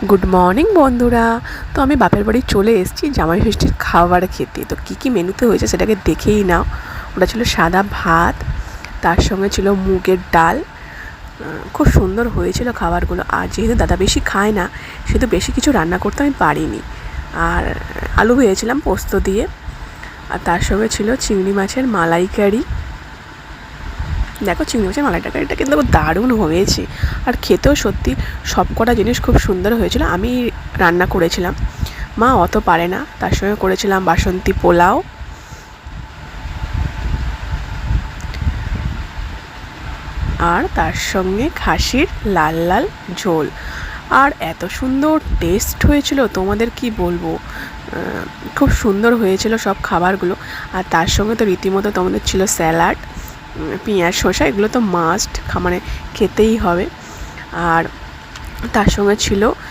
Good morning বন্ধুরা। তো আমি বাপের বাড়ি চলে এসেছি জামাই ষষ্ঠীর খাবার খেতে। তো কী কী মেনুতে হয়েছে সেটাকে দেখেই নাও। ওটা ছিল সাদা ভাত, তার সঙ্গে ছিল মুগের ডাল। খুব সুন্দর হয়েছিল খাবারগুলো। আর যেহেতু দাদা বেশি খায় না, সেহেতু বেশি কিছু রান্না করতে আমি পারিনি। আর আলু ভেজেছিলাম পোস্ত দিয়ে। আর তার সঙ্গে ছিল চিংড়ি মাছের মালাইকারি। দেখো, চিংড়ি মাছের মালাইকারিটা কিন্তু দারুণ হয়েছে। আর খেতেও সত্যি সব কটা জিনিস খুব সুন্দর হয়েছিল। আমি রান্না করেছিলাম, মা অত পারে না। তার সঙ্গে করেছিলাম বাসন্তী পোলাও, আর তার সঙ্গে খাসির লাল লাল ঝোল। আর এত সুন্দর টেস্ট হয়েছিল, তোমাদের কি বলবো। খুব সুন্দর হয়েছিল সব খাবারগুলো। আর তার সঙ্গে তো রীতিমতো তোমাদের ছিল স্যালাড, পেঁয়াজ শসা, এগুলো তো মাস্ট, মানে খেতেই হবে। আর তার সঙ্গে ছিল